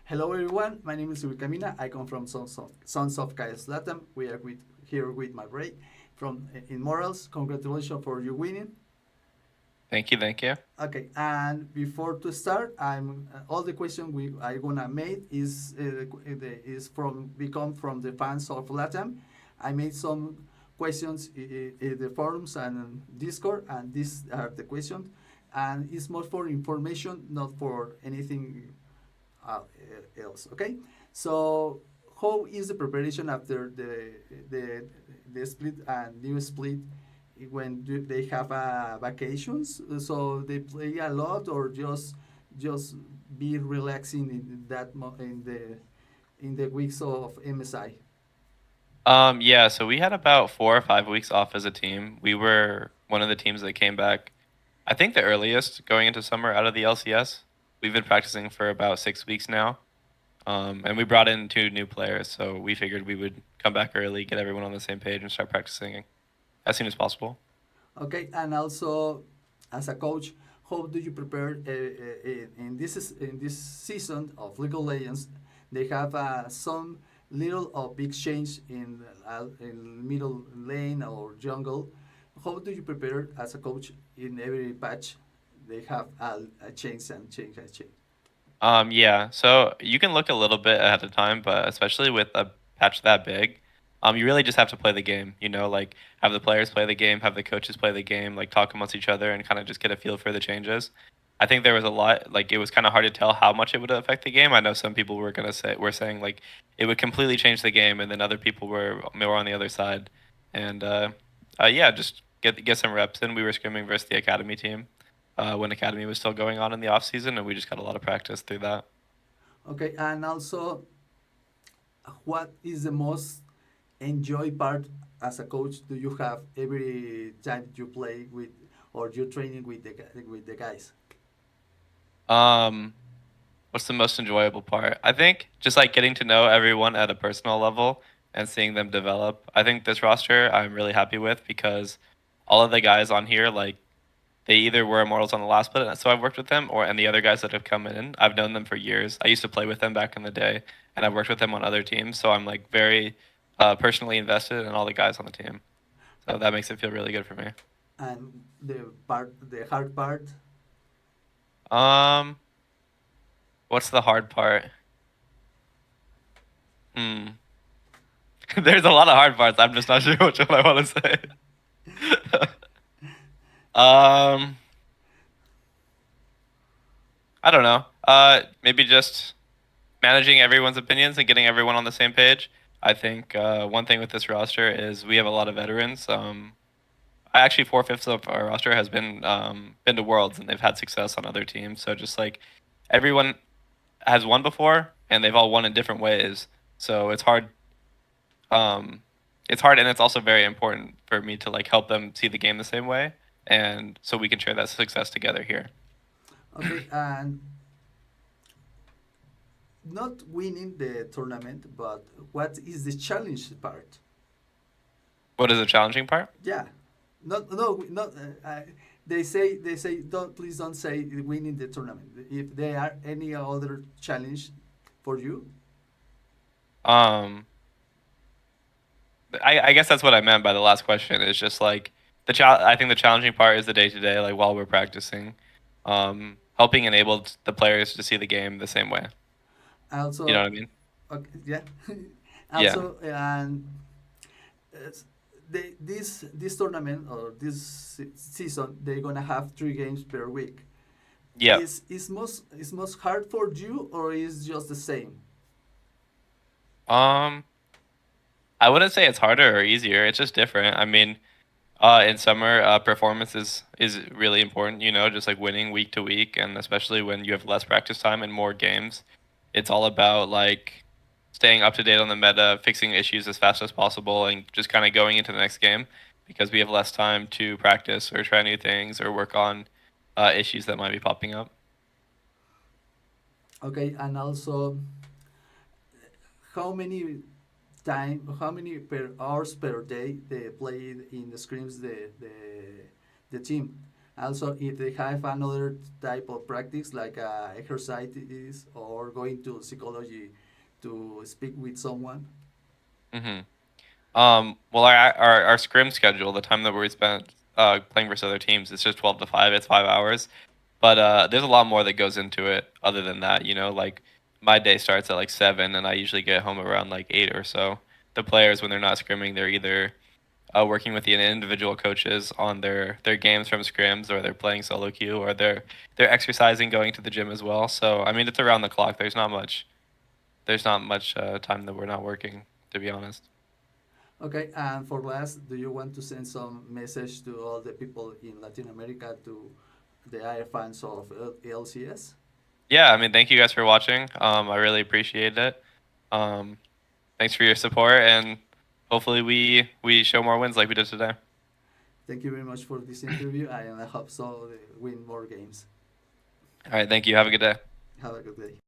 Hello everyone, my name is Iluhicamina. I come from Sons of Chaos Latam. We are here with Mabrey from Immortals. Congratulations for you winning. Thank you, thank you. Okay, and before to start, I'm all the question I gonna make is from become from the fans of Latam. I made some questions in the forums and Discord, and these are the questions. And it's more for information, not for anything uh, else. Okay, so how is the preparation after the split and new split when they have vacations? So they play a lot or just be relaxing in in the weeks of MSI. Yeah, so we had about 4 or 5 weeks off as a team. We were one of the teams that came back, I think the earliest going into summer out of the LCS. We've been practicing for about 6 weeks now. And we brought in 2 new players, so we figured we would come back early, get everyone on the same page, and start practicing as soon as possible. Okay, and also as a coach, how do you prepare in this season of League of Legends? They have some little or big change in middle lane or jungle. How do you prepare as a coach in every patch? They have a change and change and change. Yeah, so you can look a little bit ahead of time, but especially with a patch that big, you really just have to play the game. Like have the players play the game, have the coaches play the game, like talk amongst each other, and kind of just get a feel for the changes. I think there was a lot, like it was kind of hard to tell how much it would affect the game. I know some people were saying like it would completely change the game, and then other people were more on the other side. And yeah, just get some reps in. We were scrimming versus the academy team when academy was still going on in the off season, and we just got a lot of practice through that. Okay, and also, what is the most enjoy part as a coach do you have every time you play with or you're training with the guys? Um, what's the most enjoyable part? I think just like getting to know everyone at a personal level and seeing them develop. I think this roster I'm really happy with because all of the guys on here, like they either were immortals on the last split, so I've worked with them, or and the other guys that have come in, I've known them for years. I used to play with them back in the day, and I've worked with them on other teams, so I'm like very personally invested in all the guys on the team. So that makes it feel really good for me. And the hard part. Um, what's the hard part? Hmm. There's a lot of hard parts. I'm just not sure which one I want to say. um, I don't know. Maybe just managing everyone's opinions and getting everyone on the same page. I think one thing with this roster is we have a lot of veterans. I actually 4/5 of our roster has been to Worlds and they've had success on other teams. So just like everyone has won before and they've all won in different ways. So it's hard. Um, it's hard and it's also very important for me to like help them see the game the same way, and so we can share that success together here. Okay, and not winning the tournament, but what is the challenge part? What is the challenging part? Yeah, not no not. They say don't please don't say winning the tournament. If there are any other challenge for you. Um, I guess that's what I meant by the last question. Is just like I think the challenging part is the day to day, like while we're practicing, helping enable the players to see the game the same way. You know Also, what I mean? okay, yeah. Yeah. Also, and uh, this tournament or this season, they're gonna have 3 games per week. Yeah. Is most hard for you or is just the same? Um, I wouldn't say it's harder or easier. It's just different. I mean, in summer, performance is really important. Just like winning week to week, and especially when you have less practice time and more games, it's all about like staying up to date on the meta, fixing issues as fast as possible, and just kind of going into the next game because we have less time to practice or try new things or work on issues that might be popping up. Okay, and also how many how many per hours per day they played in the scrims the team? Also, if they have another type of practice like exercises or going to psychology to speak with someone. Hmm. Well, our scrim schedule, the time that we spent playing versus other teams, it's just 12 to 5. It's 5 hours, but there's a lot more that goes into it. Other than that, like my day starts at like 7, and I usually get home around like 8 or so. The players, when they're not scrimming, they're either working with the individual coaches on their games from scrims, or they're playing solo queue, or they're exercising, going to the gym as well. So I mean, it's around the clock. There's not much time that we're not working, to be honest. Okay, and for last, do you want to send some message to all the people in Latin America, to the IR fans of LCS? Yeah, I mean, thank you guys for watching. I really appreciate it. Um, Thanks for your support, and hopefully we show more wins like we did today. Thank you very much for this interview, and I hope so they win more games. All right, thank you. Have a good day. Have a good day.